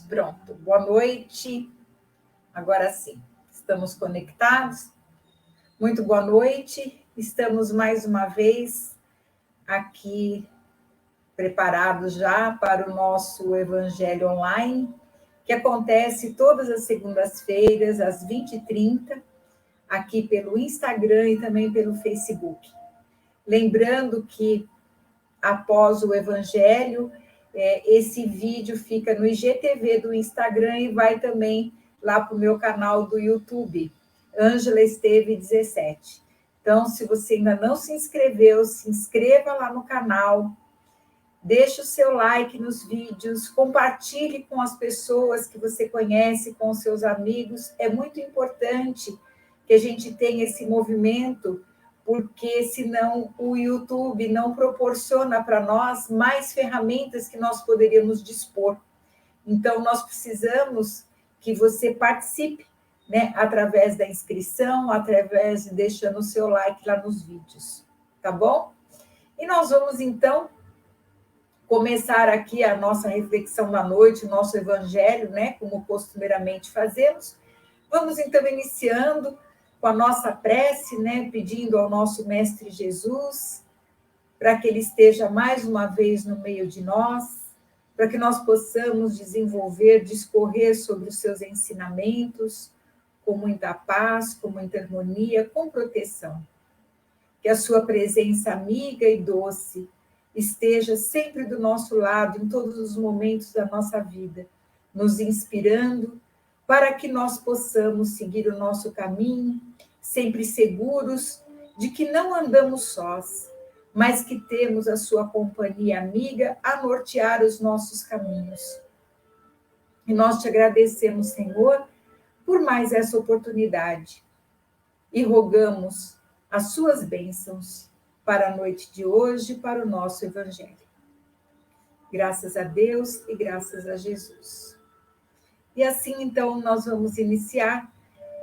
Pronto, boa noite. Agora sim, estamos conectados. Muito boa noite. Estamos mais uma vez aqui preparados já para o nosso Evangelho Online, que acontece todas as segundas-feiras, às 20h30, aqui pelo Instagram e também pelo Facebook. Lembrando que, após o Evangelho, esse vídeo fica no IGTV do Instagram e vai também lá para o meu canal do YouTube, Ângela Esteve 17. Então, se você ainda não se inscreveu, se inscreva lá no canal, deixe o seu like nos vídeos, compartilhe com as pessoas que você conhece, com os seus amigos. É muito importante que a gente tenha esse movimento, porque senão o YouTube não proporciona para nós mais ferramentas que nós poderíamos dispor. Então, nós precisamos que você participe, né, através da inscrição, através de deixando o seu like lá nos vídeos, tá bom? E nós vamos, então, começar aqui a nossa reflexão da noite, o nosso evangelho, né, como costumeiramente fazemos. Vamos, então, iniciando com a nossa prece, né, pedindo ao nosso Mestre Jesus para que ele esteja mais uma vez no meio de nós, para que nós possamos desenvolver, discorrer sobre os seus ensinamentos, com muita paz, com muita harmonia, com proteção. Que a sua presença amiga e doce esteja sempre do nosso lado, em todos os momentos da nossa vida, nos inspirando, para que nós possamos seguir o nosso caminho, sempre seguros de que não andamos sós, mas que temos a sua companhia amiga a nortear os nossos caminhos. E nós te agradecemos, Senhor, por mais essa oportunidade, e rogamos as suas bênçãos para a noite de hoje, para o nosso Evangelho. Graças a Deus e graças a Jesus. E assim, então, nós vamos iniciar,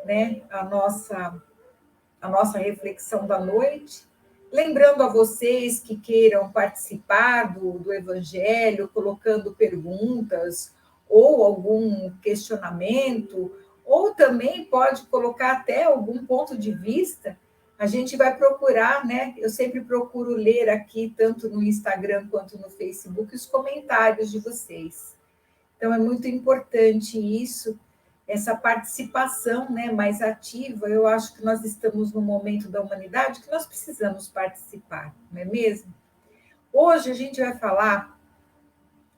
né, a nossa reflexão da noite, lembrando a vocês que queiram participar do Evangelho, colocando perguntas ou algum questionamento, ou também pode colocar até algum ponto de vista. A gente vai procurar, né? Eu sempre procuro ler aqui, tanto no Instagram quanto no Facebook, os comentários de vocês. Então, é muito importante isso, essa participação, né, mais ativa. Eu acho que nós estamos num momento da humanidade que nós precisamos participar, não é mesmo? Hoje a gente vai falar,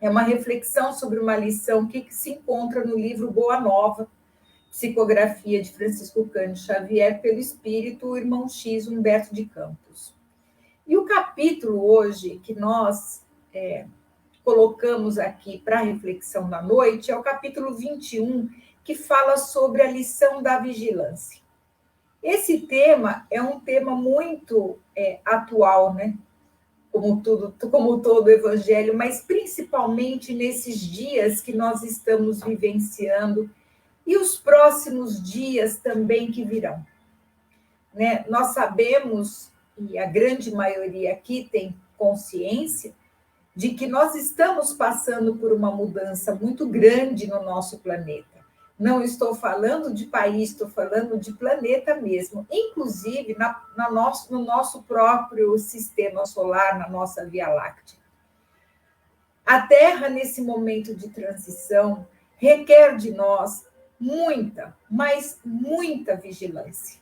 é uma reflexão sobre uma lição que se encontra no livro Boa Nova, Psicografia de Francisco Cândido Xavier, pelo espírito o irmão X, Humberto de Campos. E o capítulo hoje que nós colocamos aqui para a reflexão da noite é o capítulo 21, que fala sobre a lição da vigilância. Esse tema é um tema muito atual, né? Como todo o evangelho, mas principalmente nesses dias que nós estamos vivenciando e os próximos dias também que virão. Né? Nós sabemos, e a grande maioria aqui tem consciência, de que nós estamos passando por uma mudança muito grande no nosso planeta. Não estou falando de país, estou falando de planeta mesmo, inclusive no nosso próprio sistema solar, na nossa Via Láctea. A Terra, nesse momento de transição, requer de nós muita, mas muita vigilância.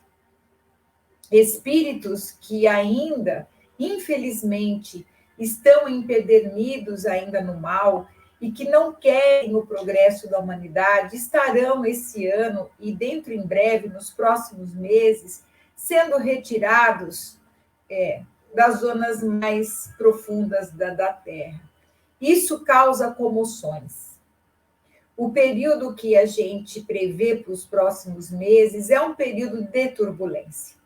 Espíritos que ainda, infelizmente, estão empedernidos ainda no mal e que não querem o progresso da humanidade, estarão esse ano e dentro em breve, nos próximos meses, sendo retirados das zonas mais profundas da Terra. Isso causa comoções. O período que a gente prevê para os próximos meses é um período de turbulência,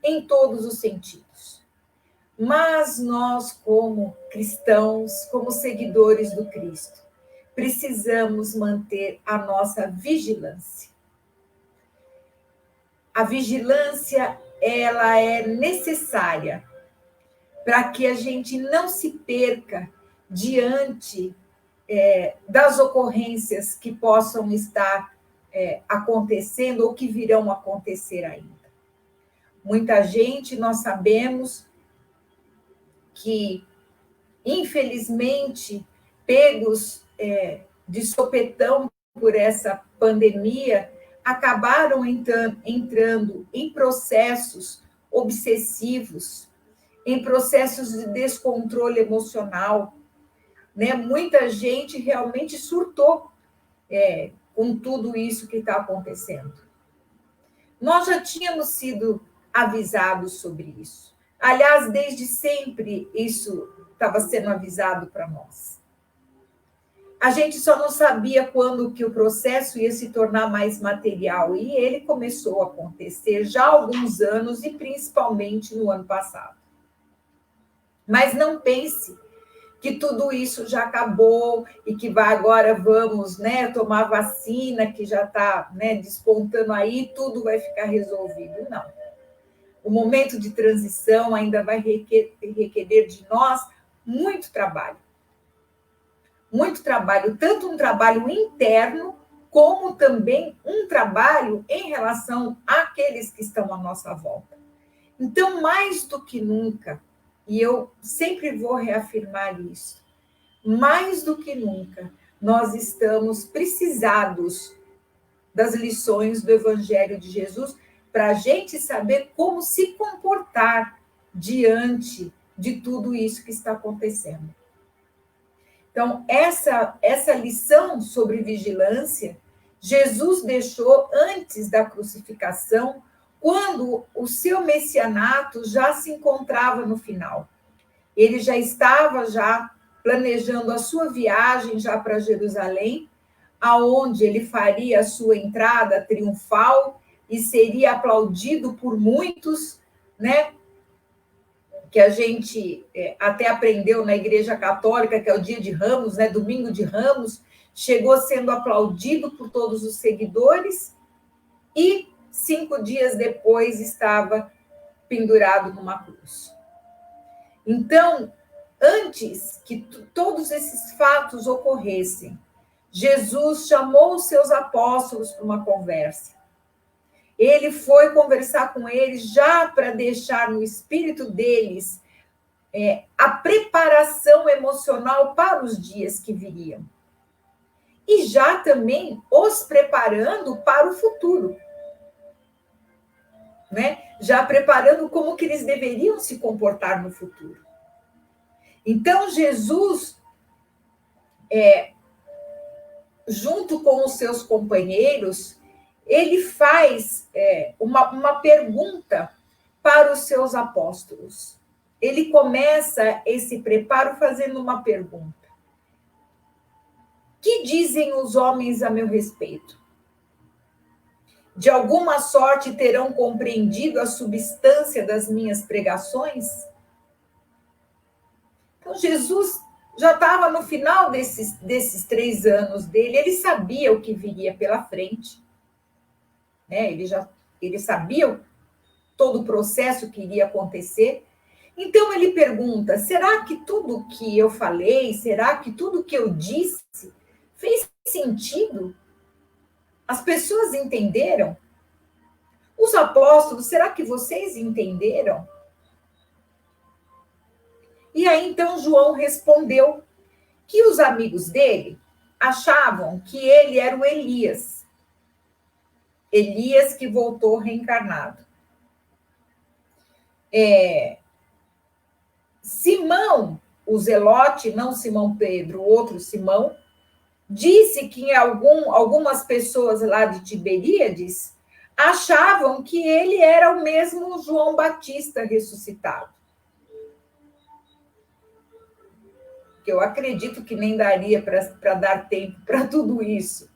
em todos os sentidos. Mas nós, como cristãos, como seguidores do Cristo, precisamos manter a nossa vigilância. A vigilância, ela é necessária para que a gente não se perca diante das ocorrências que possam estar acontecendo ou que virão acontecer ainda. Muita gente, nós sabemos que, infelizmente, pegos de sopetão por essa pandemia, acabaram entrando em processos obsessivos, em processos de descontrole emocional, né? Muita gente realmente surtou com tudo isso que está acontecendo. Nós já tínhamos sido avisados sobre isso. Aliás, desde sempre isso estava sendo avisado para nós. A gente só não sabia quando que o processo ia se tornar mais material, e ele começou a acontecer já há alguns anos, e principalmente no ano passado. Mas não pense que tudo isso já acabou e que agora vamos, né, tomar vacina, que já está, né, despontando aí, tudo vai ficar resolvido. Não. O momento de transição ainda vai requerer de nós muito trabalho. Muito trabalho, tanto um trabalho interno, como também um trabalho em relação àqueles que estão à nossa volta. Então, mais do que nunca, e eu sempre vou reafirmar isso, mais do que nunca, nós estamos precisados das lições do Evangelho de Jesus para a gente saber como se comportar diante de tudo isso que está acontecendo. Então, essa lição sobre vigilância, Jesus deixou antes da crucificação, quando o seu messianato já se encontrava no final. Ele já estava planejando a sua viagem já para Jerusalém, aonde ele faria a sua entrada triunfal e seria aplaudido por muitos, né? Que a gente até aprendeu na Igreja Católica, que é o dia de Ramos, né? Domingo de Ramos, chegou sendo aplaudido por todos os seguidores e 5 dias depois estava pendurado numa cruz. Então, antes que todos esses fatos ocorressem, Jesus chamou os seus apóstolos para uma conversa. Ele foi conversar com eles já para deixar no espírito deles a preparação emocional para os dias que viriam. E já também os preparando para o futuro. Né? Já preparando como que eles deveriam se comportar no futuro. Então, Jesus, junto com os seus companheiros, ele faz uma pergunta para os seus apóstolos. Ele começa esse preparo fazendo uma pergunta. Que dizem os homens a meu respeito? De alguma sorte terão compreendido a substância das minhas pregações? Então, Jesus já estava no final desses 3 anos dele, ele sabia o que viria pela frente. Né? Ele sabia todo o processo que iria acontecer. Então, ele pergunta, será que tudo que eu falei, será que tudo que eu disse fez sentido? As pessoas entenderam? Os apóstolos, será que vocês entenderam? E aí, então, João respondeu que os amigos dele achavam que ele era o Elias. Elias que voltou reencarnado. Simão, o Zelote, não Simão Pedro, o outro Simão, disse que algumas pessoas lá de Tiberíades achavam que ele era o mesmo João Batista ressuscitado. Eu acredito que nem daria para dar tempo para tudo isso.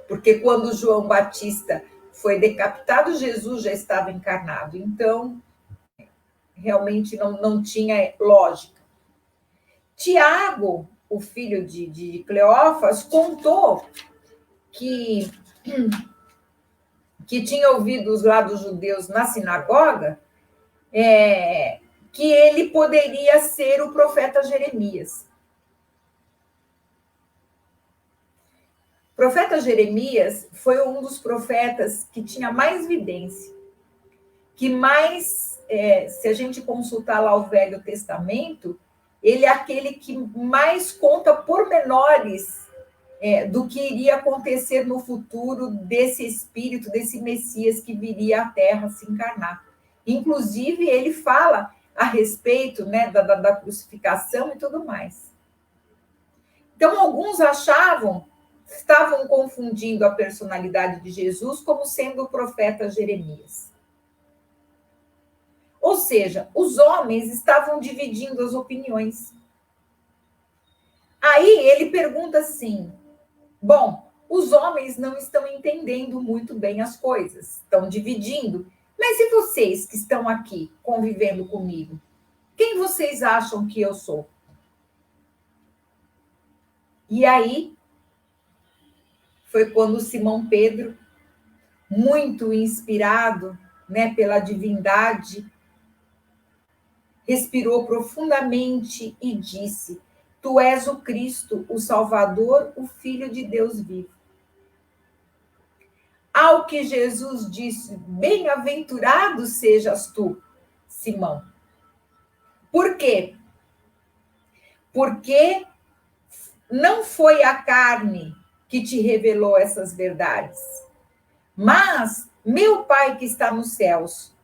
Porque quando João Batista foi decapitado, Jesus já estava encarnado. Então, realmente não tinha lógica. Tiago, o filho de Cleófas, contou que tinha ouvido os lá dos judeus na sinagoga que ele poderia ser o profeta Jeremias. O profeta Jeremias foi um dos profetas que tinha mais vidência, que mais, se a gente consultar lá o Velho Testamento, ele é aquele que mais conta pormenores do que iria acontecer no futuro desse Espírito, desse Messias que viria à Terra se encarnar. Inclusive, ele fala a respeito, né, da crucificação e tudo mais. Então, alguns estavam confundindo a personalidade de Jesus como sendo o profeta Jeremias. Ou seja, os homens estavam dividindo as opiniões. Aí ele pergunta assim: bom, os homens não estão entendendo muito bem as coisas, estão dividindo. Mas e vocês que estão aqui convivendo comigo? Quem vocês acham que eu sou? E aí foi quando Simão Pedro, muito inspirado, né, pela divindade, respirou profundamente e disse: Tu és o Cristo, o Salvador, o Filho de Deus vivo. Ao que Jesus disse: Bem-aventurado sejas tu, Simão. Por quê? Porque não foi a carne que te revelou essas verdades, mas meu Pai que está nos céus.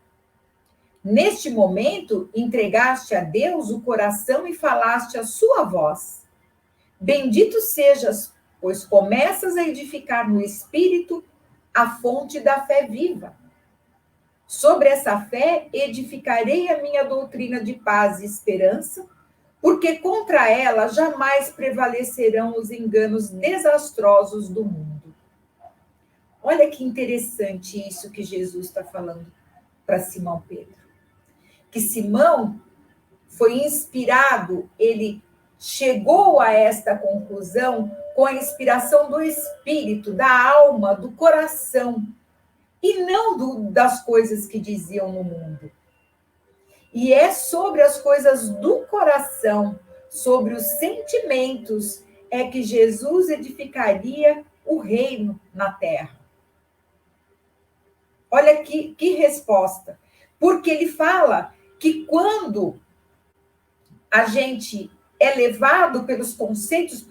Neste momento, entregaste a Deus o coração e falaste a sua voz. Bendito sejas, pois começas a edificar no Espírito a fonte da fé viva. Sobre essa fé edificarei a minha doutrina de paz e esperança, porque contra ela jamais prevalecerão os enganos desastrosos do mundo. Olha que interessante isso que Jesus está falando para Simão Pedro. Que Simão foi inspirado, ele chegou a esta conclusão com a inspiração do espírito, da alma, do coração, e não das coisas que diziam no mundo. E é sobre as coisas do coração, sobre os sentimentos, é que Jesus edificaria o reino na terra. Olha que resposta. Porque ele fala que quando a gente é levado pelos conceitos,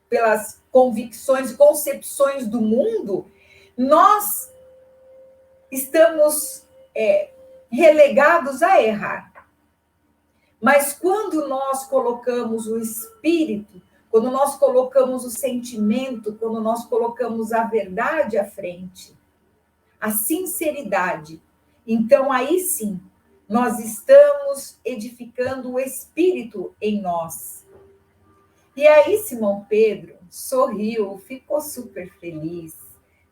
pelas convicções e concepções do mundo, nós estamos relegados a errar. Mas quando nós colocamos o espírito, quando nós colocamos o sentimento, quando nós colocamos a verdade à frente, a sinceridade, então aí sim, nós estamos edificando o espírito em nós. E aí Simão Pedro sorriu, ficou super feliz,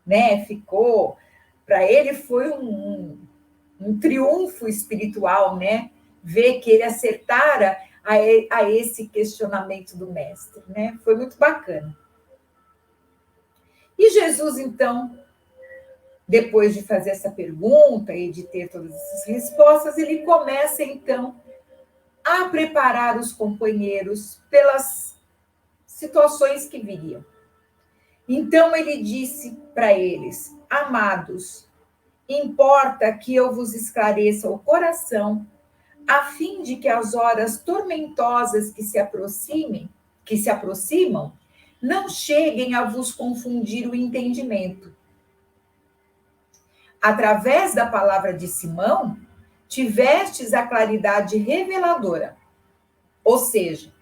né? Para ele foi um triunfo espiritual, né? Ver que ele acertara a esse questionamento do mestre, né? Foi muito bacana. E Jesus, então, depois de fazer essa pergunta e de ter todas essas respostas, ele começa, então, a preparar os companheiros pelas situações que viriam. Então, ele disse para eles: Amados, importa que eu vos esclareça o coração, a fim de que as horas tormentosas que se aproximam, não cheguem a vos confundir o entendimento. Através da palavra de Simão, tivestes a claridade reveladora. Ou seja,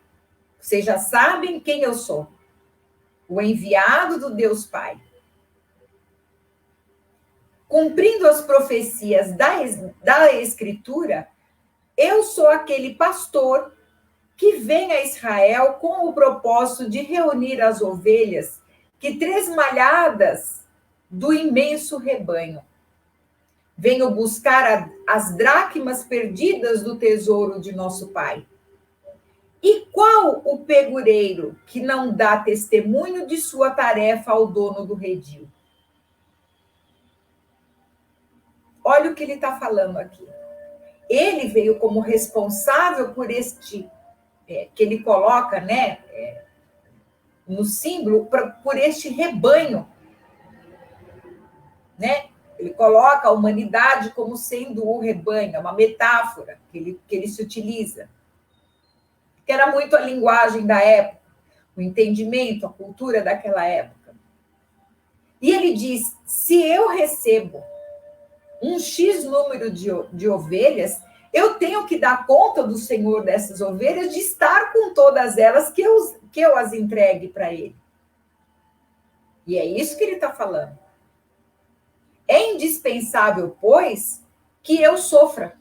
vocês já sabem quem eu sou, o enviado do Deus Pai. Cumprindo as profecias da Escritura, eu sou aquele pastor que vem a Israel com o propósito de reunir as ovelhas que tresmalhadas do imenso rebanho. Venho buscar as dracmas perdidas do tesouro de nosso Pai. E qual o pegureiro que não dá testemunho de sua tarefa ao dono do redil? Olha o que ele está falando aqui. Ele veio como responsável por que ele coloca, né? no símbolo por este rebanho, né? Ele coloca a humanidade como sendo o rebanho, é uma metáfora que ele se utiliza, que era muito a linguagem da época, o entendimento, a cultura daquela época. E ele diz: se eu recebo um X número de ovelhas, eu tenho que dar conta do Senhor dessas ovelhas, de estar com todas elas, que eu as entregue para ele. E é isso que ele está falando. É indispensável, pois, que eu sofra.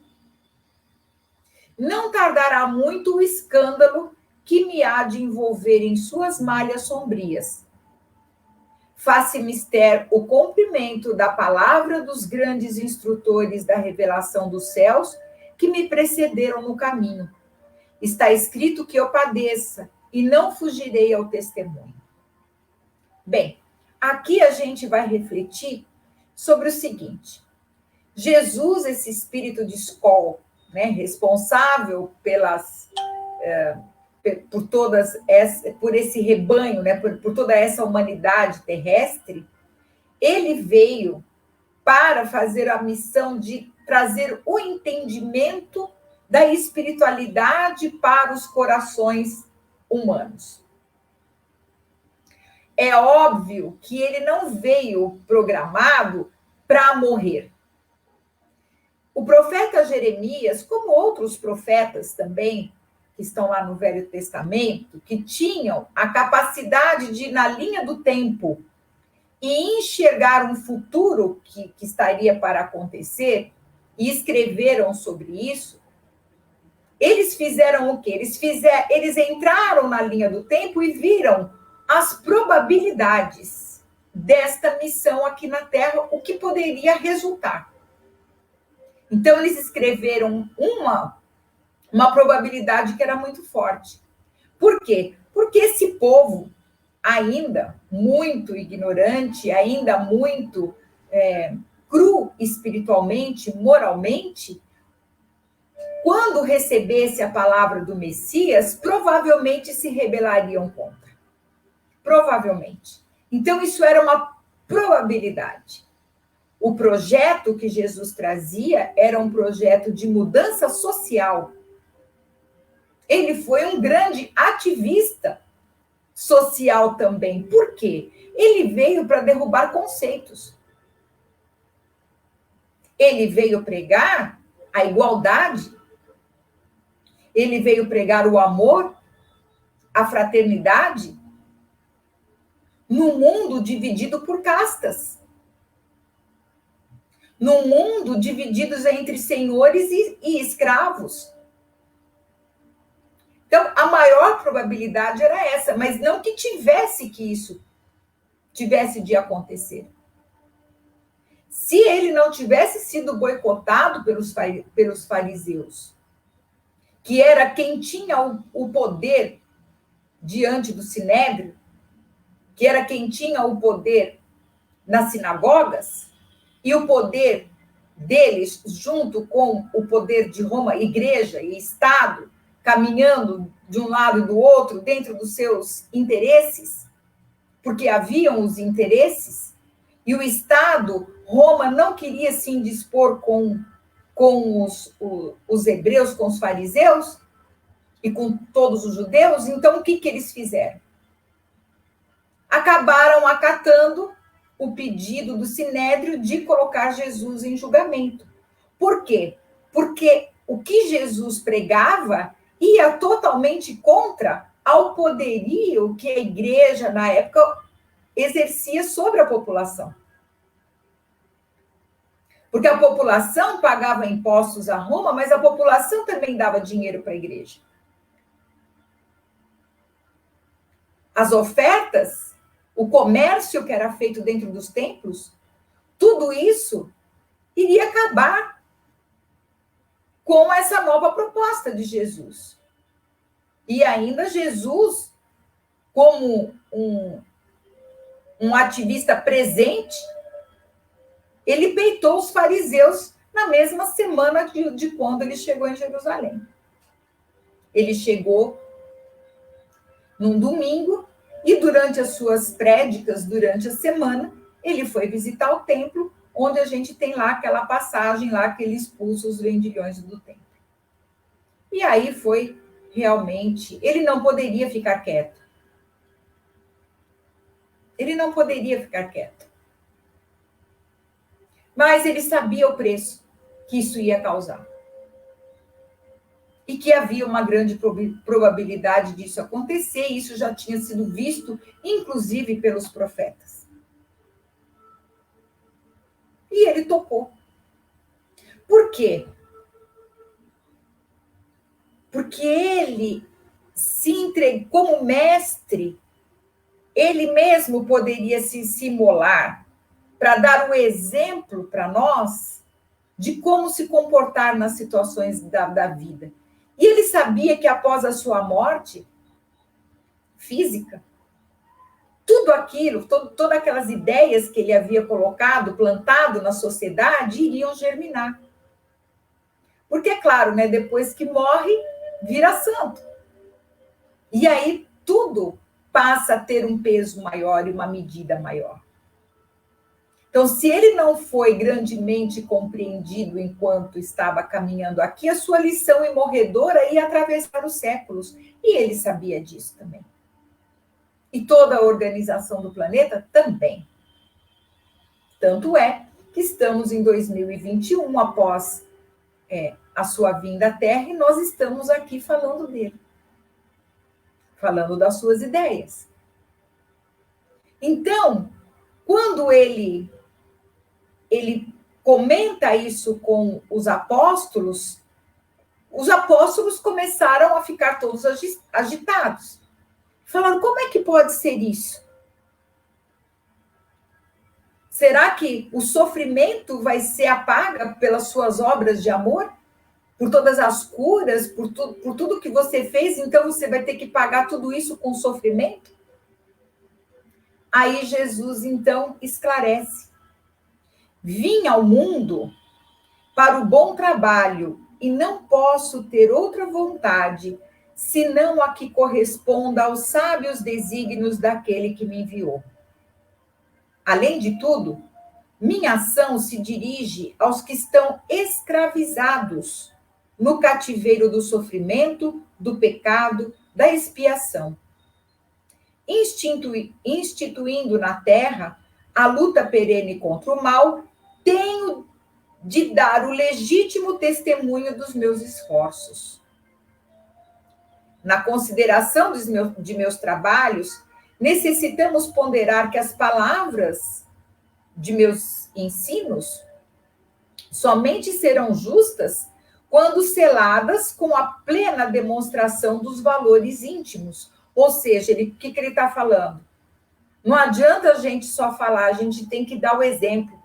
Não tardará muito o escândalo que me há de envolver em suas malhas sombrias. Faça mister o cumprimento da palavra dos grandes instrutores da revelação dos céus que me precederam no caminho. Está escrito que eu padeça e não fugirei ao testemunho. Bem, aqui a gente vai refletir sobre o seguinte: Jesus, esse espírito de escola, né, responsável por esse rebanho, né, por toda essa humanidade terrestre, ele veio para fazer a missão de trazer o entendimento da espiritualidade para os corações humanos. É óbvio que ele não veio programado para morrer. O profeta Jeremias, como outros profetas também, que estão lá no Velho Testamento, que tinham a capacidade de ir na linha do tempo e enxergar um futuro que estaria para acontecer, e escreveram sobre isso, eles fizeram o quê? Eles entraram na linha do tempo e viram as probabilidades desta missão aqui na Terra, o que poderia resultar. Então, eles escreveram uma probabilidade que era muito forte. Por quê? Porque esse povo, ainda muito ignorante, ainda muito cru espiritualmente, moralmente, quando recebesse a palavra do Messias, provavelmente se rebelariam contra. Provavelmente. Então, isso era uma probabilidade. O projeto que Jesus trazia era um projeto de mudança social. Ele foi um grande ativista social também. Por quê? Ele veio para derrubar conceitos. Ele veio pregar a igualdade. Ele veio pregar o amor, a fraternidade, num mundo dividido por castas. Num mundo dividido entre senhores e escravos. Então, a maior probabilidade era essa, mas não que isso tivesse de acontecer. Se ele não tivesse sido boicotado pelos fariseus, que era quem tinha o poder diante do sinédrio, que era quem tinha o poder nas sinagogas, e o poder deles, junto com o poder de Roma, igreja e Estado, caminhando de um lado e do outro, dentro dos seus interesses, porque haviam os interesses, e o Estado, Roma, não queria se indispor com os hebreus, com os fariseus, e com todos os judeus. Então, o que eles fizeram? Acabaram acatando o pedido do Sinédrio de colocar Jesus em julgamento. Por quê? Porque o que Jesus pregava ia totalmente contra ao poderio que a igreja, na época, exercia sobre a população. Porque a população pagava impostos a Roma, mas a população também dava dinheiro para a igreja. As ofertas, o comércio que era feito dentro dos templos, tudo isso iria acabar com essa nova proposta de Jesus. E ainda Jesus, como um ativista presente, ele peitou os fariseus na mesma semana de quando ele chegou em Jerusalém. Ele chegou num domingo E durante as suas prédicas, durante a semana, ele foi visitar o templo, onde a gente tem lá aquela passagem lá que ele expulsa os vendilhões do templo. E aí foi realmente, ele não poderia ficar quieto. Ele não poderia ficar quieto. Mas ele sabia o preço que isso ia causar. E que havia uma grande probabilidade disso acontecer, e isso já tinha sido visto, inclusive, pelos profetas. E ele topou. Por quê? Porque ele se entregou como mestre, ele mesmo poderia se imolar para dar o exemplo para nós de como se comportar nas situações da vida. E ele sabia que após a sua morte física, tudo aquilo, todas aquelas ideias que ele havia colocado, plantado na sociedade, iriam germinar. Porque, é claro, né, depois que morre, vira santo. E aí tudo passa a ter um peso maior e uma medida maior. Então, se ele não foi grandemente compreendido enquanto estava caminhando aqui, a sua lição imorredora ia atravessar os séculos. E ele sabia disso também. E toda a organização do planeta também. Tanto é que estamos em 2021, após a sua vinda à Terra, e nós estamos aqui falando dele. Falando das suas ideias. Então, quando ele comenta isso com os apóstolos começaram a ficar todos agitados. Falaram, como é que pode ser isso? Será que o sofrimento vai ser a paga pelas suas obras de amor? Por todas as curas, por tudo que você fez, então você vai ter que pagar tudo isso com sofrimento? Aí Jesus, então, esclarece. Vim ao mundo para o bom trabalho e não posso ter outra vontade senão a que corresponda aos sábios desígnios daquele que me enviou. Além de tudo, minha ação se dirige aos que estão escravizados no cativeiro do sofrimento, do pecado, da expiação. Instituindo na terra a luta perene contra o mal, tenho de dar o legítimo testemunho dos meus esforços. Na consideração de meus trabalhos, necessitamos ponderar que as palavras de meus ensinos somente serão justas quando seladas com a plena demonstração dos valores íntimos. Ou seja, o que ele está falando? Não adianta a gente só falar, a gente tem que dar o exemplo.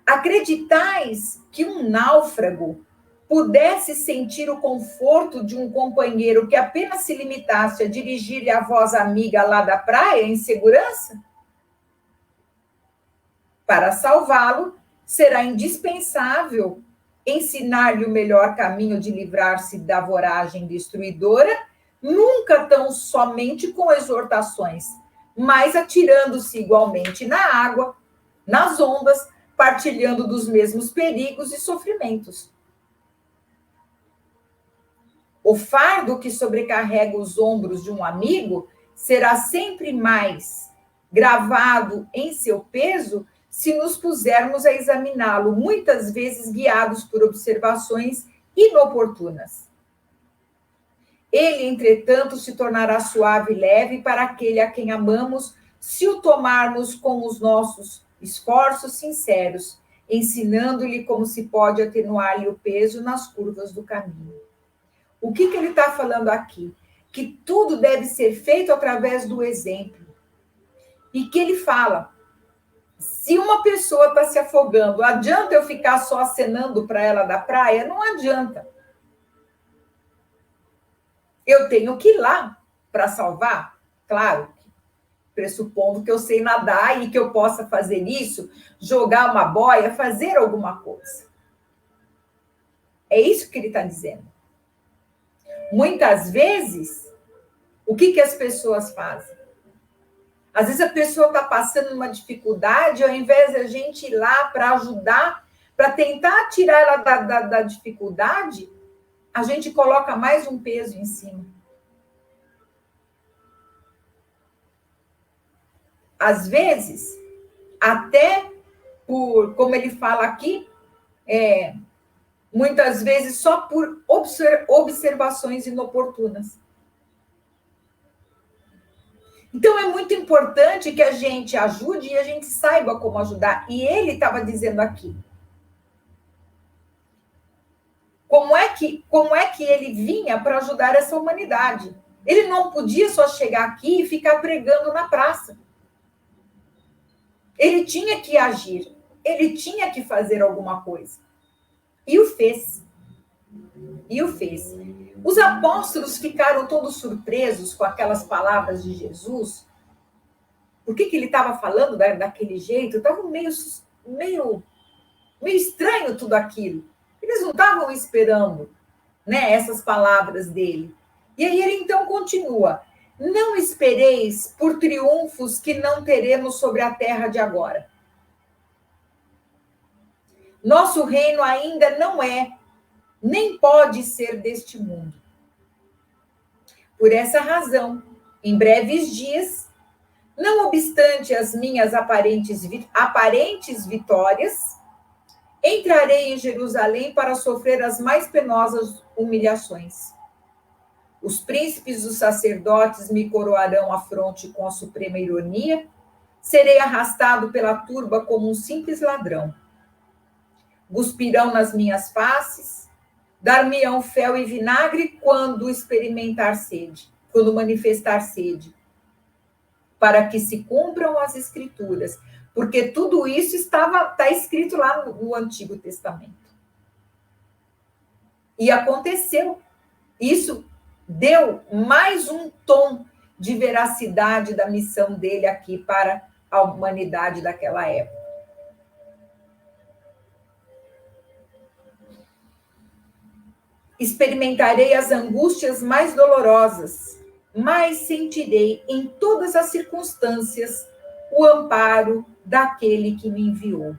Acreditais que um náufrago pudesse sentir o conforto de um companheiro que apenas se limitasse a dirigir-lhe a voz amiga lá da praia em segurança? Para salvá-lo, será indispensável ensinar-lhe o melhor caminho de livrar-se da voragem destruidora, nunca tão somente com exortações, mas atirando-se igualmente na água, nas ondas, partilhando dos mesmos perigos e sofrimentos. O fardo que sobrecarrega os ombros de um amigo será sempre mais gravado em seu peso se nos pusermos a examiná-lo, muitas vezes guiados por observações inoportunas. Ele, entretanto, se tornará suave e leve para aquele a quem amamos, se o tomarmos com os nossos esforços sinceros, ensinando-lhe como se pode atenuar-lhe o peso nas curvas do caminho. O que ele está falando aqui? Que tudo deve ser feito através do exemplo. E que ele fala, se uma pessoa está se afogando, adianta eu ficar só acenando para ela da praia? Não adianta. Eu tenho que ir lá para salvar? Claro, pressupondo que eu sei nadar e que eu possa fazer isso, jogar uma boia, fazer alguma coisa. É isso que ele está dizendo. Muitas vezes, O que as pessoas fazem? Às vezes a pessoa está passando uma dificuldade, ao invés de a gente ir lá para ajudar, para tentar tirar ela da dificuldade, a gente coloca mais um peso em cima. Às vezes, até por, como ele fala aqui, muitas vezes só por observações inoportunas. Então, é muito importante que a gente ajude e a gente saiba como ajudar. E ele estava dizendo aqui. Como é que ele vinha para ajudar essa humanidade? Ele não podia só chegar aqui e ficar pregando na praça. Ele tinha que agir. Ele tinha que fazer alguma coisa. E o fez. E o fez. Os apóstolos ficaram todos surpresos com aquelas palavras de Jesus. Por que ele estava falando daquele jeito? Estava meio estranho tudo aquilo. Eles não estavam esperando, né, essas palavras dele. E aí ele então continua: não espereis por triunfos que não teremos sobre a terra de agora. Nosso reino ainda não é, nem pode ser deste mundo. Por essa razão, em breves dias, não obstante as minhas aparentes vitórias, entrarei em Jerusalém para sofrer as mais penosas humilhações. Os príncipes dos sacerdotes me coroarão a fronte com a suprema ironia, serei arrastado pela turba como um simples ladrão. Cuspirão nas minhas faces, dar-me-ão fel e vinagre quando manifestar sede, para que se cumpram as escrituras, porque tudo isso está escrito lá no Antigo Testamento. E aconteceu. Isso deu mais um tom de veracidade da missão dele aqui para a humanidade daquela época. Experimentarei as angústias mais dolorosas, mas sentirei em todas as circunstâncias o amparo daquele que me enviou.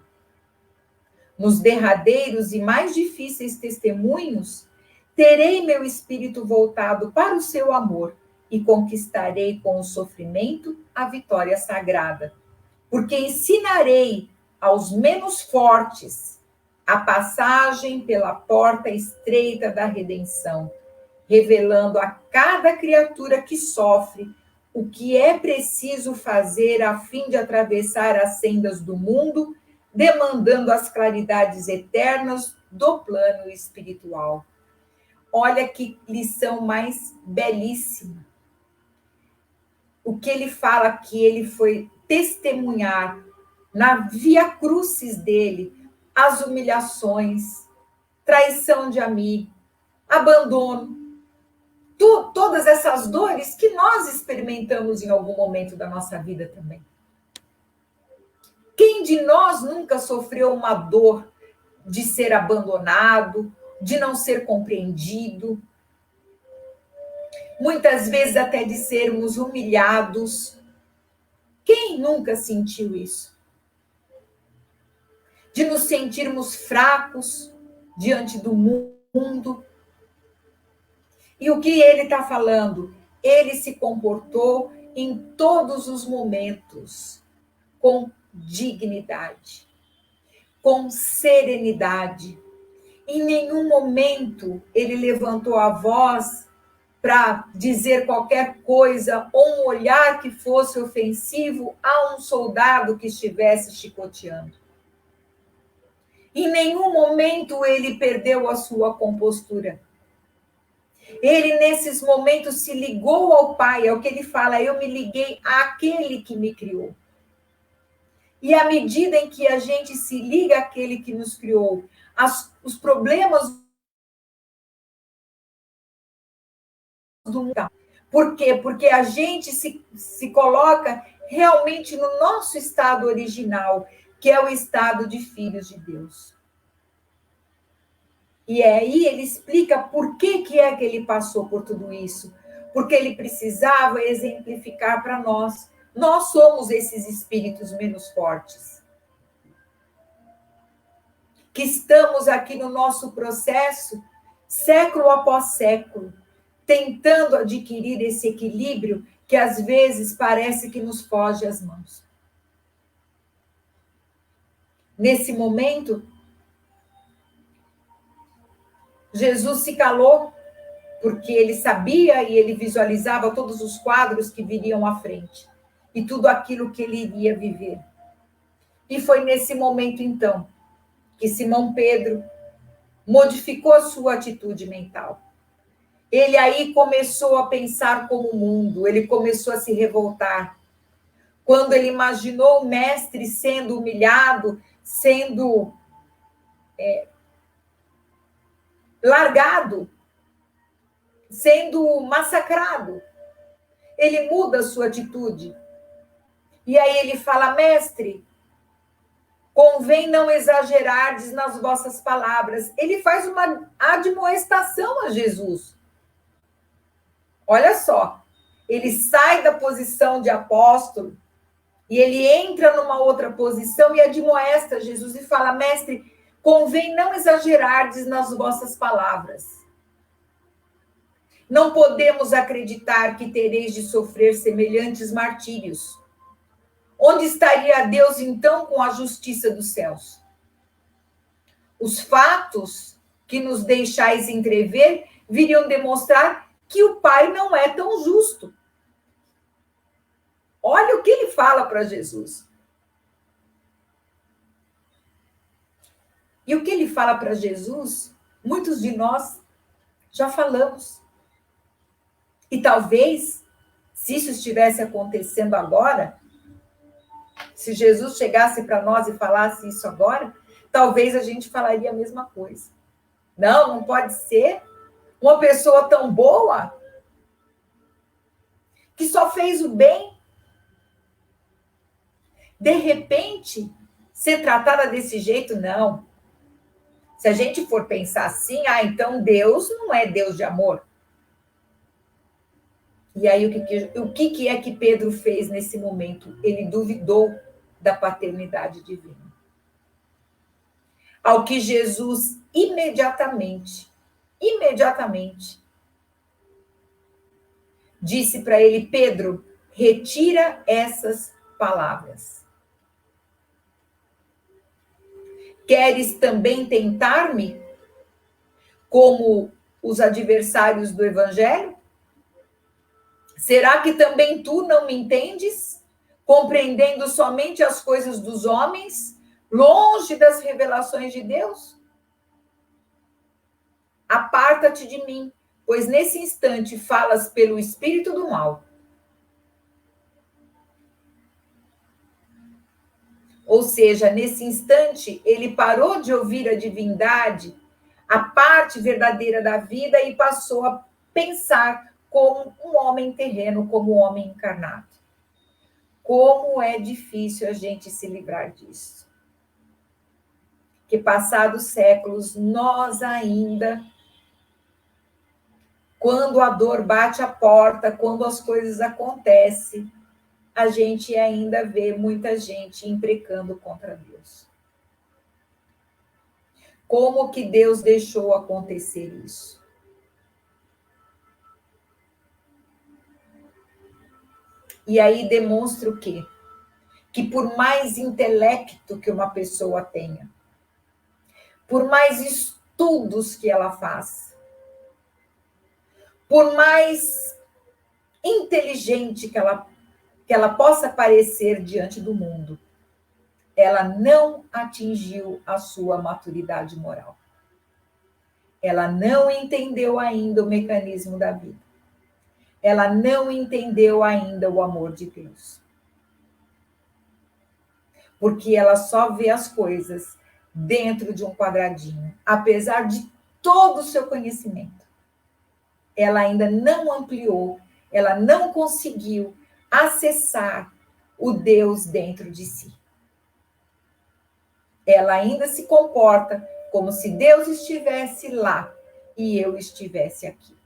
Nos derradeiros e mais difíceis testemunhos, terei meu espírito voltado para o seu amor e conquistarei com o sofrimento a vitória sagrada, porque ensinarei aos menos fortes a passagem pela porta estreita da redenção, revelando a cada criatura que sofre o que é preciso fazer a fim de atravessar as sendas do mundo, demandando as claridades eternas do plano espiritual. Olha que lição mais belíssima. O que ele fala que ele foi testemunhar na via crucis dele, as humilhações, traição de amigo, abandono, todas essas dores que nós experimentamos em algum momento da nossa vida também. Quem de nós nunca sofreu uma dor de ser abandonado, de não ser compreendido, muitas vezes até de sermos humilhados? Quem nunca sentiu isso? De nos sentirmos fracos diante do mundo. E o que ele está falando? Ele se comportou em todos os momentos com dignidade, com serenidade. Em nenhum momento ele levantou a voz para dizer qualquer coisa ou um olhar que fosse ofensivo a um soldado que estivesse chicoteando. Em nenhum momento ele perdeu a sua compostura. Ele, nesses momentos, se ligou ao Pai, é o que ele fala: eu me liguei àquele que me criou. E à medida em que a gente se liga àquele que nos criou, os problemas do mundo. Por quê? Porque a gente se coloca realmente no nosso estado original, que é o estado de filhos de Deus. E aí ele explica por que é que ele passou por tudo isso. porque ele precisava exemplificar para nós. Nós somos esses espíritos menos fortes, que estamos aqui no nosso processo, século após século, tentando adquirir esse equilíbrio que às vezes parece que nos foge às mãos. Nesse momento, Jesus se calou, porque ele sabia e ele visualizava todos os quadros que viriam à frente e tudo aquilo que ele iria viver. E foi nesse momento, então, que Simão Pedro modificou a sua atitude mental. Ele aí começou a pensar como o mundo, ele começou a se revoltar. Quando ele imaginou o mestre sendo humilhado, sendo largado, sendo massacrado, ele muda a sua atitude. E aí ele fala: mestre, convém não exagerardes nas vossas palavras. Ele faz uma admoestação a Jesus. Olha só, ele sai da posição de apóstolo e ele entra numa outra posição e admoesta Jesus e fala: mestre, convém não exagerardes nas vossas palavras. Não podemos acreditar que tereis de sofrer semelhantes martírios. Onde estaria Deus, então, com a justiça dos céus? Os fatos que nos deixais entrever viriam demonstrar que o Pai não é tão justo. Olha o que ele fala para Jesus. E o que ele fala para Jesus, muitos de nós já falamos. E talvez, se isso estivesse acontecendo agora, se Jesus chegasse para nós e falasse isso agora, talvez a gente falaria a mesma coisa. Não, não pode ser. Uma pessoa tão boa, que só fez o bem, de repente, ser tratada desse jeito, não. Se a gente for pensar assim, então Deus não é Deus de amor. E aí, o que é que Pedro fez nesse momento? Ele duvidou da paternidade divina. Ao que Jesus imediatamente, disse para ele: Pedro, retira essas palavras. Queres também tentar-me como os adversários do evangelho? Será que também tu não me entendes, compreendendo somente as coisas dos homens, longe das revelações de Deus? Aparta-te de mim, pois nesse instante falas pelo espírito do mal. Ou seja, nesse instante, ele parou de ouvir a divindade, a parte verdadeira da vida, e passou a pensar como um homem terreno, como um homem encarnado. Como é difícil a gente se livrar disso. Que passados séculos, nós ainda, quando a dor bate a porta, quando as coisas acontecem, a gente ainda vê muita gente imprecando contra Deus. Como que Deus deixou acontecer isso? E aí demonstra o quê? Que por mais intelecto que uma pessoa tenha, por mais estudos que ela faça, por mais inteligente que ela possa parecer diante do mundo, ela não atingiu a sua maturidade moral. Ela não entendeu ainda o mecanismo da vida. Ela não entendeu ainda o amor de Deus. Porque ela só vê as coisas dentro de um quadradinho. Apesar de todo o seu conhecimento, ela ainda não ampliou, ela não conseguiu acessar o Deus dentro de si. Ela ainda se comporta como se Deus estivesse lá e eu estivesse aqui.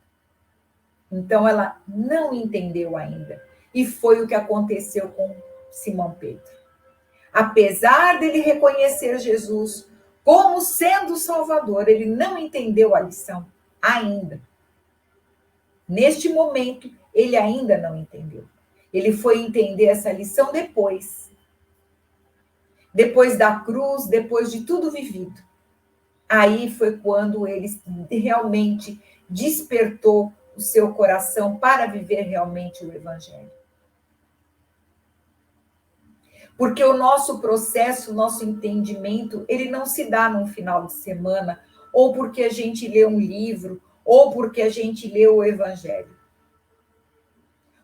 Então, ela não entendeu ainda. E foi o que aconteceu com Simão Pedro. Apesar dele reconhecer Jesus como sendo o Salvador, ele não entendeu a lição ainda. Neste momento, ele ainda não entendeu. Ele foi entender essa lição depois. Depois da cruz, depois de tudo vivido. Aí foi quando ele realmente despertou o seu coração para viver realmente o Evangelho. Porque o nosso processo, o nosso entendimento, ele não se dá num final de semana, ou porque a gente lê um livro, ou porque a gente lê o Evangelho.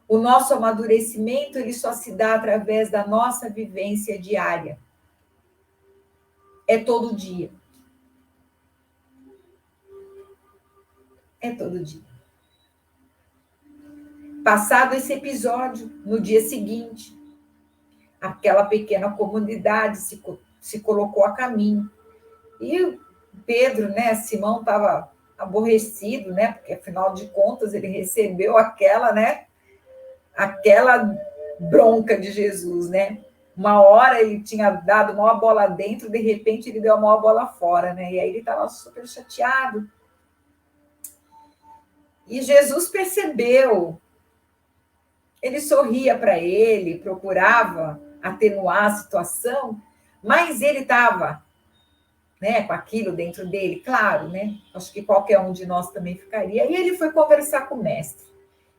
O nosso amadurecimento, ele só se dá através da nossa vivência diária. É todo dia. É todo dia. Passado esse episódio, no dia seguinte, aquela pequena comunidade se colocou a caminho. E Pedro, né, Simão estava aborrecido, né, porque afinal de contas ele recebeu aquela bronca de Jesus, né? Uma hora ele tinha dado uma bola dentro, de repente ele deu uma bola fora, né? E aí ele estava super chateado. E Jesus percebeu. Ele sorria para ele, procurava atenuar a situação, mas ele estava, né, com aquilo dentro dele, claro, né? Acho que qualquer um de nós também ficaria. E ele foi conversar com o mestre.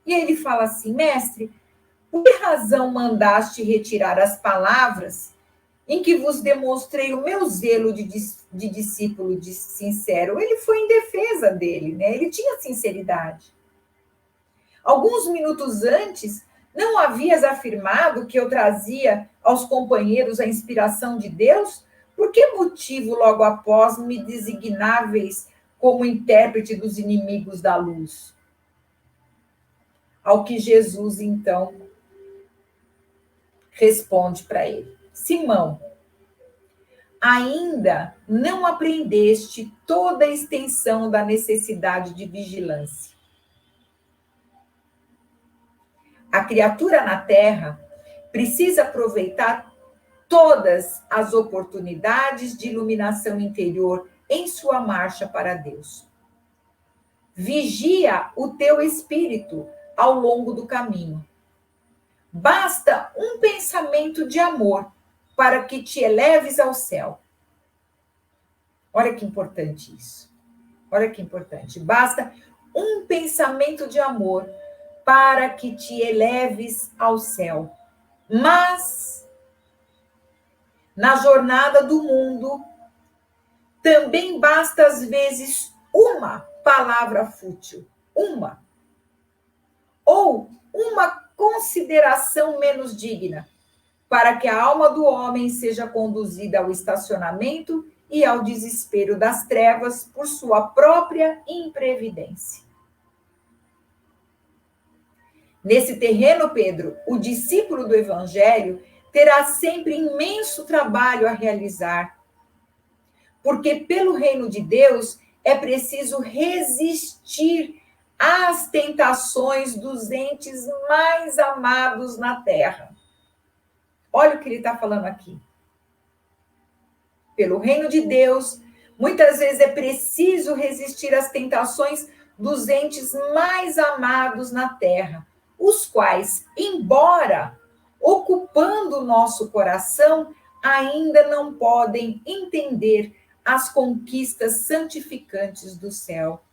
E ele fala assim: mestre, por que razão mandaste retirar as palavras em que vos demonstrei o meu zelo de discípulo sincero? Ele foi em defesa dele, né? Ele tinha sinceridade. Alguns minutos antes, não havias afirmado que eu trazia aos companheiros a inspiração de Deus? Por que motivo, logo após, me designáveis como intérprete dos inimigos da luz? Ao que Jesus, então, responde para ele: Simão, ainda não aprendeste toda a extensão da necessidade de vigilância. A criatura na Terra precisa aproveitar todas as oportunidades de iluminação interior em sua marcha para Deus. Vigia o teu espírito ao longo do caminho. Basta um pensamento de amor para que te eleves ao céu. Olha que importante isso. Olha que importante. Basta um pensamento de amor para que te eleves ao céu. Mas, na jornada do mundo, também basta às vezes uma palavra fútil, uma. Ou uma consideração menos digna, para que a alma do homem seja conduzida ao estacionamento e ao desespero das trevas por sua própria imprevidência. Nesse terreno, Pedro, o discípulo do Evangelho terá sempre imenso trabalho a realizar, porque pelo reino de Deus é preciso resistir às tentações dos entes mais amados na terra. Olha o que ele está falando aqui. Pelo reino de Deus, muitas vezes é preciso resistir às tentações dos entes mais amados na terra, os quais, embora ocupando o nosso coração, ainda não podem entender as conquistas santificantes do céu.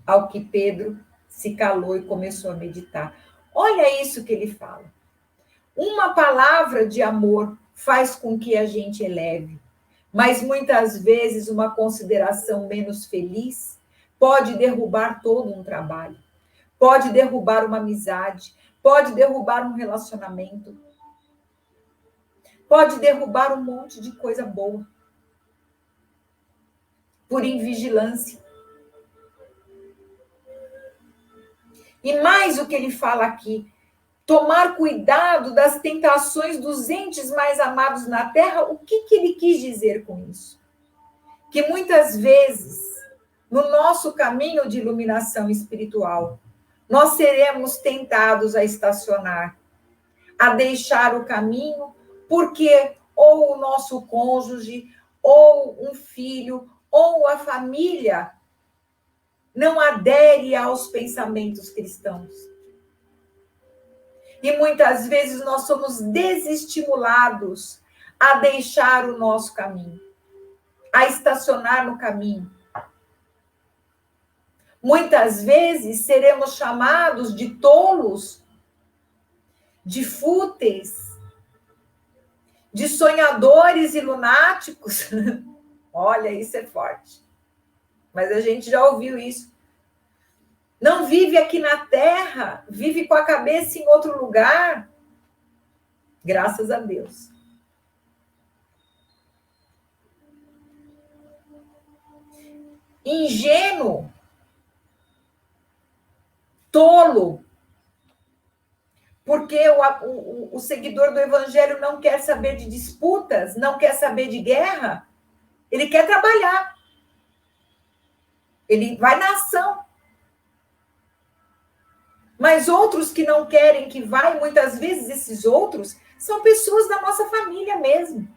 Ao que Pedro se calou e começou a meditar. Olha isso que ele fala. Uma palavra de amor faz com que a gente eleve, mas muitas vezes uma consideração menos feliz pode derrubar todo um trabalho, pode derrubar uma amizade, pode derrubar um relacionamento, pode derrubar um monte de coisa boa, por invigilância. E mais o que ele fala aqui, tomar cuidado das tentações dos entes mais amados na terra. O que ele quis dizer com isso? Que muitas vezes no nosso caminho de iluminação espiritual, nós seremos tentados a estacionar, a deixar o caminho, porque ou o nosso cônjuge, ou um filho, ou a família não adere aos pensamentos cristãos. E muitas vezes nós somos desestimulados a deixar o nosso caminho, a estacionar no caminho. Muitas vezes seremos chamados de tolos, de fúteis, de sonhadores e lunáticos. Olha, isso é forte. Mas a gente já ouviu isso. Não vive aqui na Terra, vive com a cabeça em outro lugar. Graças a Deus. Ingênuo, tolo, porque o seguidor do Evangelho não quer saber de disputas, não quer saber de guerra, ele quer trabalhar. Ele vai na ação. Mas outros que não querem que vá, e muitas vezes esses outros são pessoas da nossa família mesmo.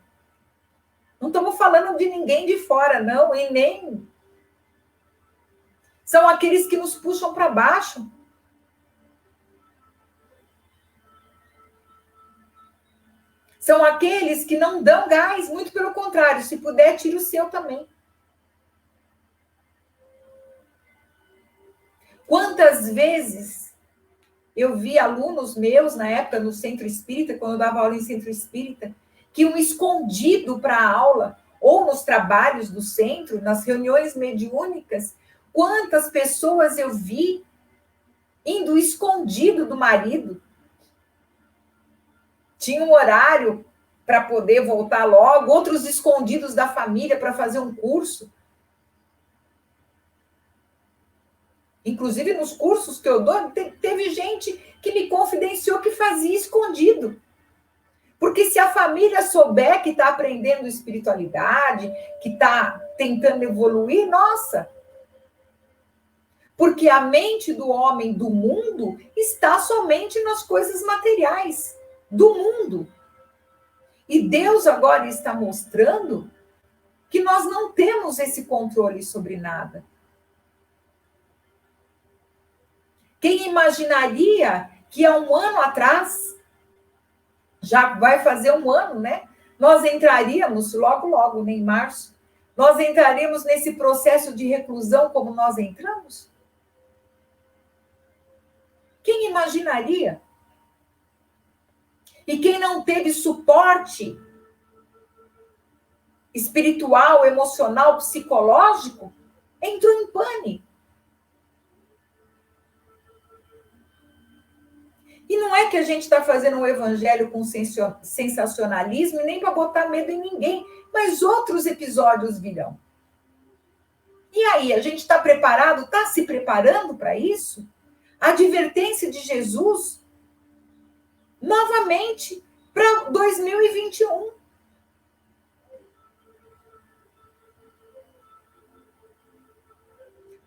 Não estamos falando de ninguém de fora, não, e nem... São aqueles que nos puxam para baixo. São aqueles que não dão gás, muito pelo contrário, se puder, tira o seu também. Quantas vezes eu vi alunos meus, na época, no centro espírita, quando eu dava aula em centro espírita, que iam escondido para a aula, ou nos trabalhos do centro, nas reuniões mediúnicas. Quantas pessoas eu vi indo escondido do marido. Tinha um horário para poder voltar logo, outros escondidos da família para fazer um curso. Inclusive, nos cursos que eu dou, teve gente que me confidenciou que fazia escondido. Porque se a família souber que está aprendendo espiritualidade, que está tentando evoluir, nossa! Porque a mente do homem do mundo está somente nas coisas materiais do mundo. E Deus agora está mostrando que nós não temos esse controle sobre nada. Quem imaginaria que há um ano atrás, já vai fazer um ano, né? Nós entraríamos, logo, em março, nós entraríamos nesse processo de reclusão como nós entramos? Quem imaginaria? E quem não teve suporte espiritual, emocional, psicológico, entrou em pânico. E não é que a gente está fazendo um evangelho com sensacionalismo e nem para botar medo em ninguém, mas outros episódios virão. E aí, a gente está preparado, está se preparando para isso? A advertência de Jesus, novamente, para 2021.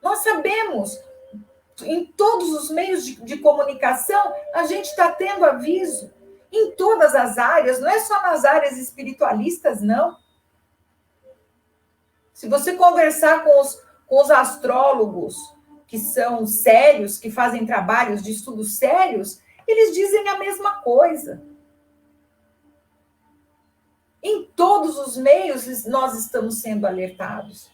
Nós sabemos, em todos os meios de comunicação, a gente está tendo aviso, em todas as áreas, não é só nas áreas espiritualistas, não. Se você conversar com os astrólogos, que são sérios, que fazem trabalhos de estudos sérios, eles dizem a mesma coisa. Em todos os meios nós estamos sendo alertados.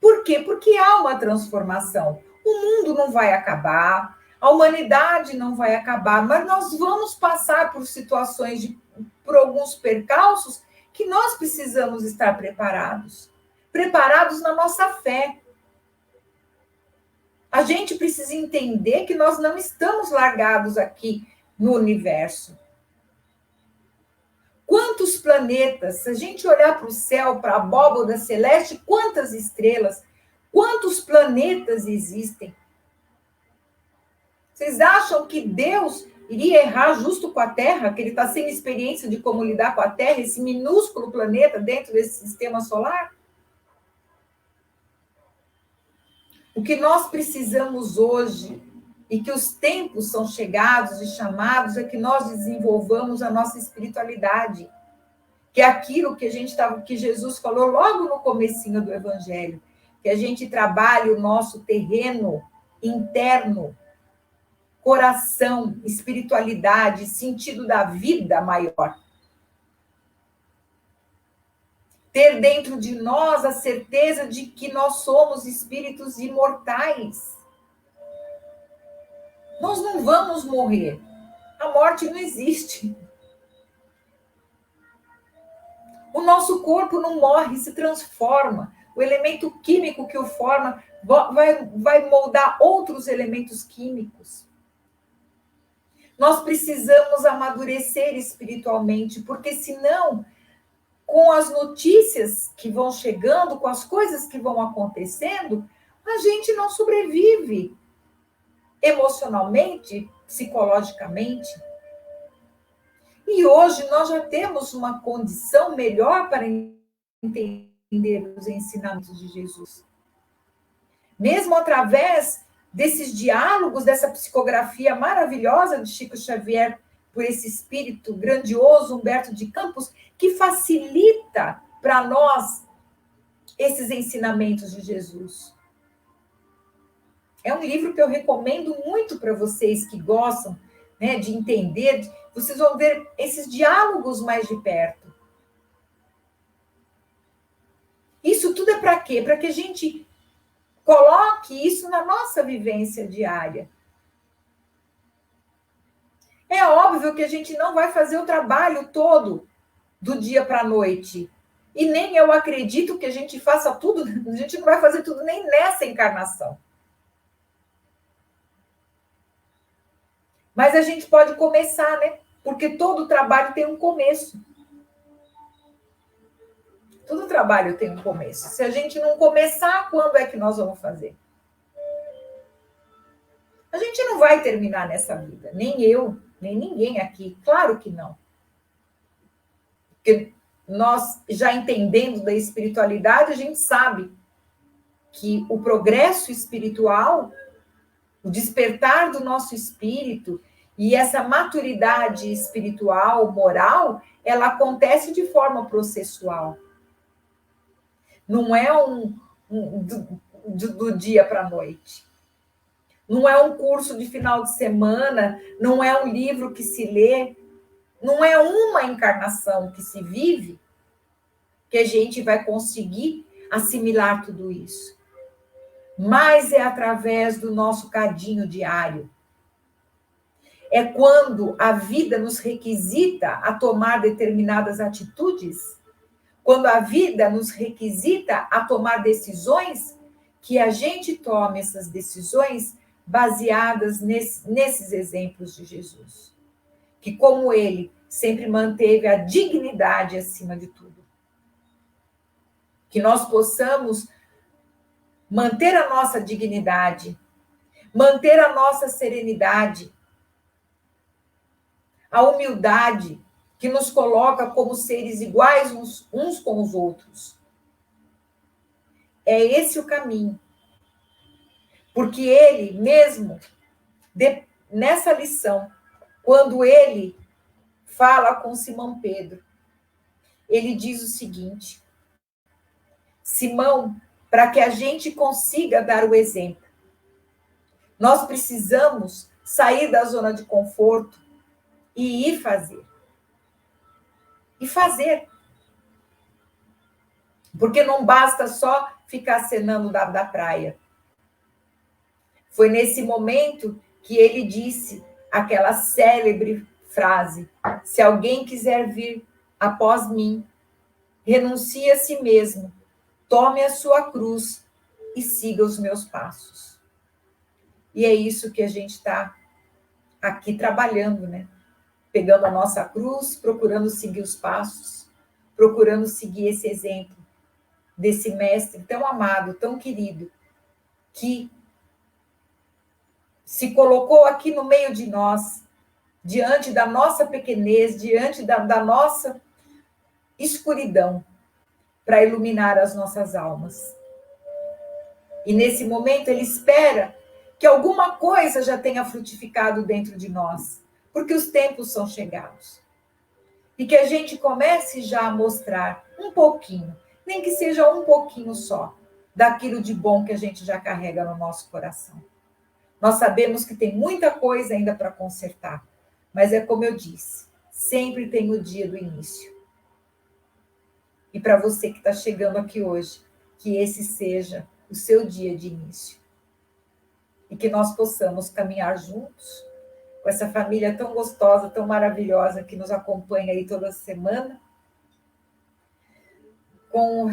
Por quê? Porque há uma transformação. O mundo não vai acabar, a humanidade não vai acabar, mas nós vamos passar por situações, por alguns percalços que nós precisamos estar preparados. Preparados na nossa fé. A gente precisa entender que nós não estamos largados aqui no universo. Quantos planetas, se a gente olhar para o céu, para a abóbada celeste, quantas estrelas, quantos planetas existem? Vocês acham que Deus iria errar justo com a Terra, que ele está sem experiência de como lidar com a Terra, esse minúsculo planeta dentro desse sistema solar? O que nós precisamos hoje, e que os tempos são chegados e chamados, é que nós desenvolvamos a nossa espiritualidade, que é aquilo que Jesus falou logo no comecinho do Evangelho, que a gente trabalhe o nosso terreno interno, coração, espiritualidade, sentido da vida maior. Ter dentro de nós a certeza de que nós somos espíritos imortais. Nós não vamos morrer. A morte não existe. O nosso corpo não morre, se transforma. O elemento químico que o forma vai moldar outros elementos químicos. Nós precisamos amadurecer espiritualmente, porque senão, com as notícias que vão chegando, com as coisas que vão acontecendo, a gente não sobrevive emocionalmente, psicologicamente. E hoje nós já temos uma condição melhor para entender os ensinamentos de Jesus. Mesmo através desses diálogos, dessa psicografia maravilhosa de Chico Xavier, por esse espírito grandioso, Humberto de Campos, que facilita para nós esses ensinamentos de Jesus. É um livro que eu recomendo muito para vocês que gostam, né, de entender. Vocês vão ver esses diálogos mais de perto. Isso tudo é para quê? Para que a gente coloque isso na nossa vivência diária. É óbvio que a gente não vai fazer o trabalho todo do dia para a noite. E nem eu acredito que a gente faça tudo, a gente não vai fazer tudo nem nessa encarnação. Mas a gente pode começar, né? Porque todo trabalho tem um começo. Todo trabalho tem um começo. Se a gente não começar, quando é que nós vamos fazer? A gente não vai terminar nessa vida. Nem eu, nem ninguém aqui. Claro que não. Porque nós, já entendendo da espiritualidade, a gente sabe que o progresso espiritual, o despertar do nosso espírito e essa maturidade espiritual, moral, ela acontece de forma processual. Não é do dia para a noite. Não é um curso de final de semana, não é um livro que se lê, não é uma encarnação que se vive que a gente vai conseguir assimilar tudo isso. Mas é através do nosso cadinho diário. É quando a vida nos requisita a tomar determinadas atitudes, quando a vida nos requisita a tomar decisões, que a gente tome essas decisões baseadas nesses exemplos de Jesus. Que, como ele, sempre manteve a dignidade acima de tudo. Que nós possamos manter a nossa dignidade, manter a nossa serenidade, a humildade que nos coloca como seres iguais uns com os outros. É esse o caminho. Porque ele mesmo, nessa lição, quando ele fala com Simão Pedro, ele diz o seguinte: Simão, para que a gente consiga dar o exemplo, nós precisamos sair da zona de conforto e ir fazer. E fazer. Porque não basta só ficar cenando da praia. Foi nesse momento que ele disse aquela célebre frase: se alguém quiser vir após mim, renuncie a si mesmo, tome a sua cruz e siga os meus passos. E é isso que a gente está aqui trabalhando, né? Pegando a nossa cruz, procurando seguir os passos, procurando seguir esse exemplo desse mestre tão amado, tão querido, que se colocou aqui no meio de nós, diante da nossa pequenez, diante da nossa escuridão, para iluminar as nossas almas. E nesse momento ele espera que alguma coisa já tenha frutificado dentro de nós, porque os tempos são chegados. E que a gente comece já a mostrar um pouquinho, nem que seja um pouquinho só, daquilo de bom que a gente já carrega no nosso coração. Nós sabemos que tem muita coisa ainda para consertar, mas é como eu disse, sempre tem o dia do início. E para você que está chegando aqui hoje, que esse seja o seu dia de início. E que nós possamos caminhar juntos com essa família tão gostosa, tão maravilhosa que nos acompanha aí toda semana, com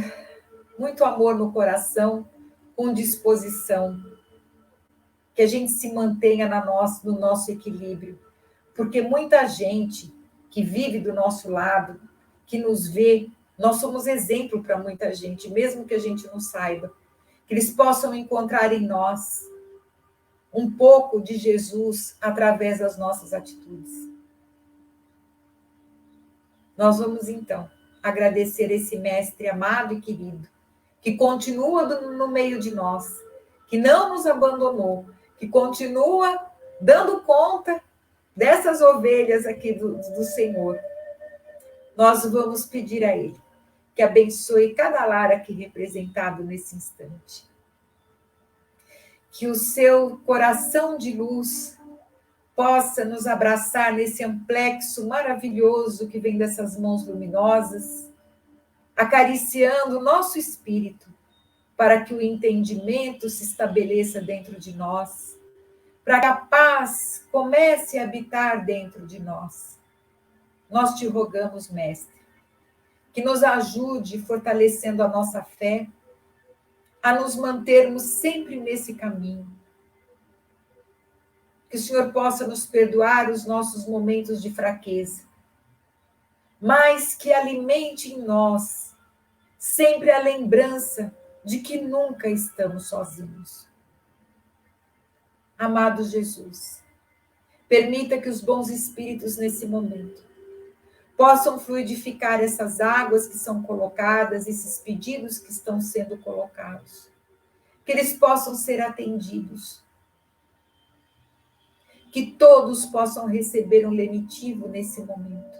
muito amor no coração, com disposição, que a gente se mantenha no nosso equilíbrio, porque muita gente que vive do nosso lado, que nos vê, nós somos exemplo para muita gente, mesmo que a gente não saiba, que eles possam encontrar em nós um pouco de Jesus através das nossas atitudes. Nós vamos, então, agradecer esse mestre amado e querido, que continua no meio de nós, que não nos abandonou, que continua dando conta dessas ovelhas aqui do Senhor. Nós vamos pedir a Ele que abençoe cada lar aqui representado nesse instante. Que o seu coração de luz possa nos abraçar nesse amplexo maravilhoso que vem dessas mãos luminosas, acariciando o nosso espírito, para que o entendimento se estabeleça dentro de nós, para que a paz comece a habitar dentro de nós. Nós te rogamos, Mestre, que nos ajude fortalecendo a nossa fé, a nos mantermos sempre nesse caminho. Que o Senhor possa nos perdoar os nossos momentos de fraqueza, mas que alimente em nós sempre a lembrança de que nunca estamos sozinhos. Amado Jesus, permita que os bons espíritos nesse momento possam fluidificar essas águas que são colocadas, esses pedidos que estão sendo colocados, que eles possam ser atendidos, que todos possam receber um lenitivo nesse momento.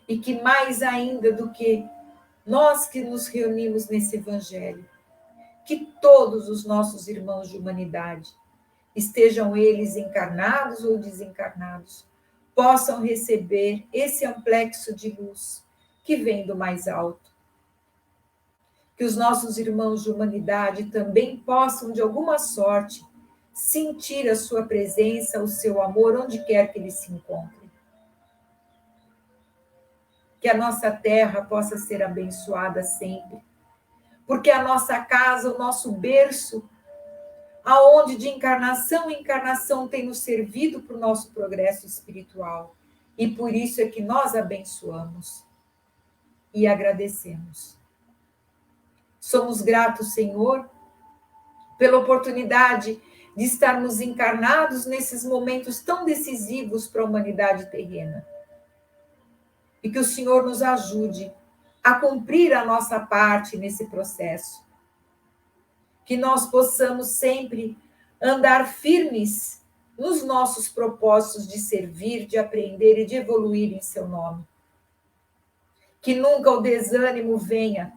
E que mais ainda do que nós que nos reunimos nesse evangelho, que todos os nossos irmãos de humanidade, estejam eles encarnados ou desencarnados, possam receber esse amplexo de luz que vem do mais alto. Que os nossos irmãos de humanidade também possam, de alguma sorte, sentir a sua presença, o seu amor, onde quer que eles se encontrem. Que a nossa terra possa ser abençoada sempre, porque a nossa casa, o nosso berço, aonde de encarnação em encarnação tem nos servido para o nosso progresso espiritual. E por isso é que nós abençoamos e agradecemos. Somos gratos, Senhor, pela oportunidade de estarmos encarnados nesses momentos tão decisivos para a humanidade terrena. E que o Senhor nos ajude a cumprir a nossa parte nesse processo. Que nós possamos sempre andar firmes nos nossos propósitos de servir, de aprender e de evoluir em seu nome. Que nunca o desânimo venha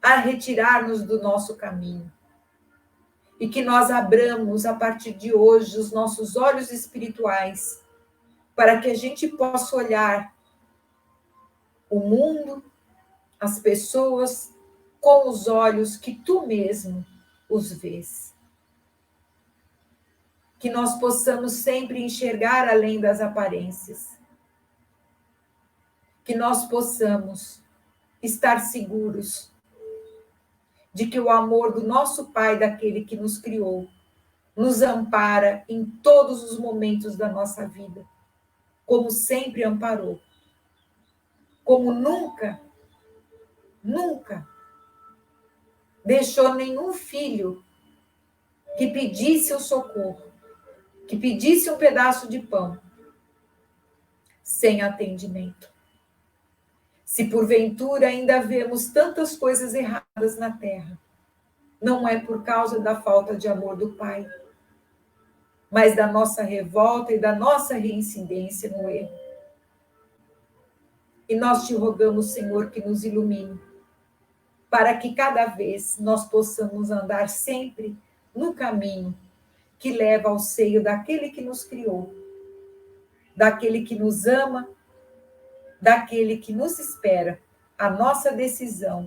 a retirar-nos do nosso caminho. E que nós abramos, a partir de hoje, os nossos olhos espirituais, para que a gente possa olhar o mundo, as pessoas, com os olhos que tu mesmo os vês. Que nós possamos sempre enxergar além das aparências. Que nós possamos estar seguros de que o amor do nosso Pai, daquele que nos criou, nos ampara em todos os momentos da nossa vida, como sempre amparou. Como nunca deixou nenhum filho que pedisse o socorro, que pedisse um pedaço de pão, sem atendimento, Se porventura ainda vemos tantas coisas erradas na terra, não é por causa da falta de amor do Pai, mas da nossa revolta e da nossa reincidência no erro. E nós te rogamos, Senhor, que nos ilumine, para que cada vez nós possamos andar sempre no caminho que leva ao seio daquele que nos criou, daquele que nos ama, daquele que nos espera, a nossa decisão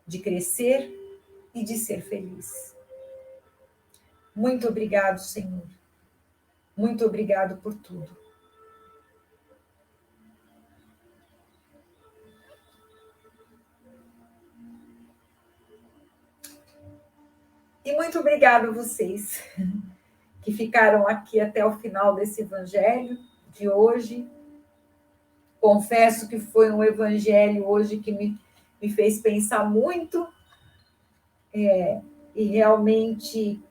de crescer e de ser feliz. Muito obrigado, Senhor. Muito obrigado por tudo. E muito obrigado a vocês que ficaram aqui até o final desse evangelho de hoje. Confesso que foi um evangelho hoje que me fez pensar muito, e realmente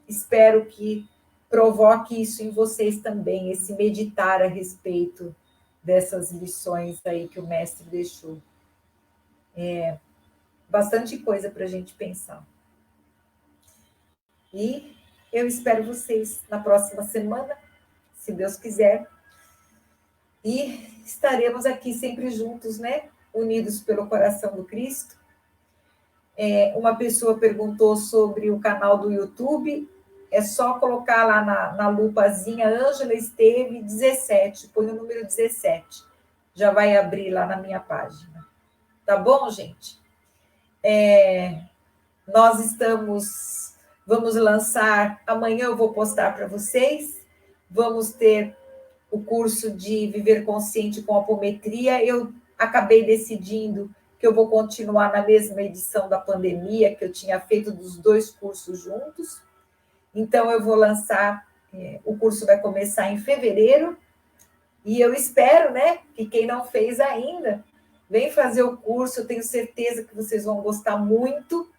espero que provoque isso em vocês também, esse meditar a respeito dessas lições aí que o mestre deixou. Bastante coisa para a gente pensar. E eu espero vocês na próxima semana, se Deus quiser. E estaremos aqui sempre juntos, né? Unidos pelo coração do Cristo. Uma pessoa perguntou sobre o canal do YouTube. É só colocar lá na lupazinha Ângela Esteve 17. Põe o número 17. Já vai abrir lá na minha página. Tá bom, gente? Nós vamos lançar, amanhã eu vou postar para vocês, vamos ter o curso de Viver Consciente com Apometria. Eu acabei decidindo que eu vou continuar na mesma edição da pandemia, que eu tinha feito dos 2 cursos juntos. Então, eu vou lançar, o curso vai começar em fevereiro, e eu espero, né, que quem não fez ainda, vem fazer o curso, eu tenho certeza que vocês vão gostar muito.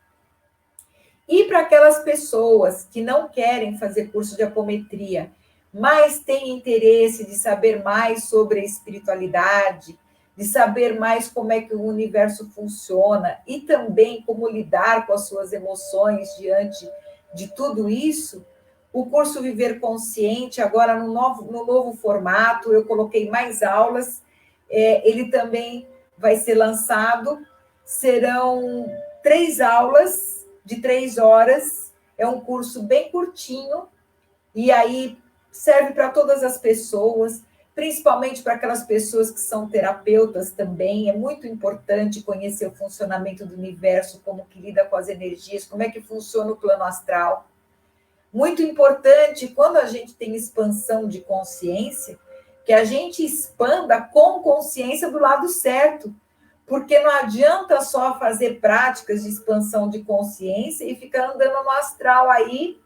E para aquelas pessoas que não querem fazer curso de apometria, mas têm interesse de saber mais sobre a espiritualidade, de saber mais como é que o universo funciona e também como lidar com as suas emoções diante de tudo isso, o curso Viver Consciente, agora no novo formato, eu coloquei mais aulas, ele também vai ser lançado, serão 3 aulas de 3 horas, é um curso bem curtinho, e aí serve para todas as pessoas, principalmente para aquelas pessoas que são terapeutas também. É muito importante conhecer o funcionamento do universo, como que lida com as energias, como é que funciona o plano astral. Muito importante, quando a gente tem expansão de consciência, que a gente expanda com consciência do lado certo, porque não adianta só fazer práticas de expansão de consciência e ficar andando no astral aí,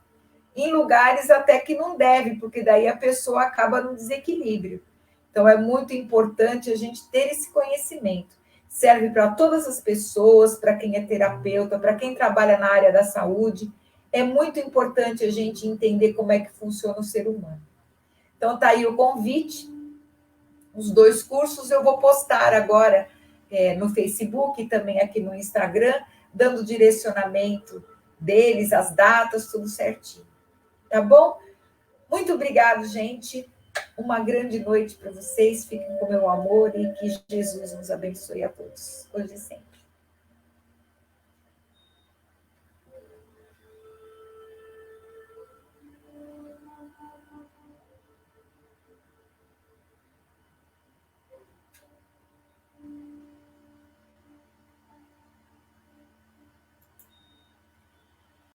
em lugares até que não deve, porque daí a pessoa acaba no desequilíbrio. Então, é muito importante a gente ter esse conhecimento. Serve para todas as pessoas, para quem é terapeuta, para quem trabalha na área da saúde. É muito importante a gente entender como é que funciona o ser humano. Então, está aí o convite. Os 2 cursos eu vou postar agora no Facebook e também aqui no Instagram, dando direcionamento deles, as datas, tudo certinho. Tá bom? Muito obrigado, gente. Uma grande noite para vocês. Fiquem com meu amor e que Jesus nos abençoe a todos, hoje e sempre.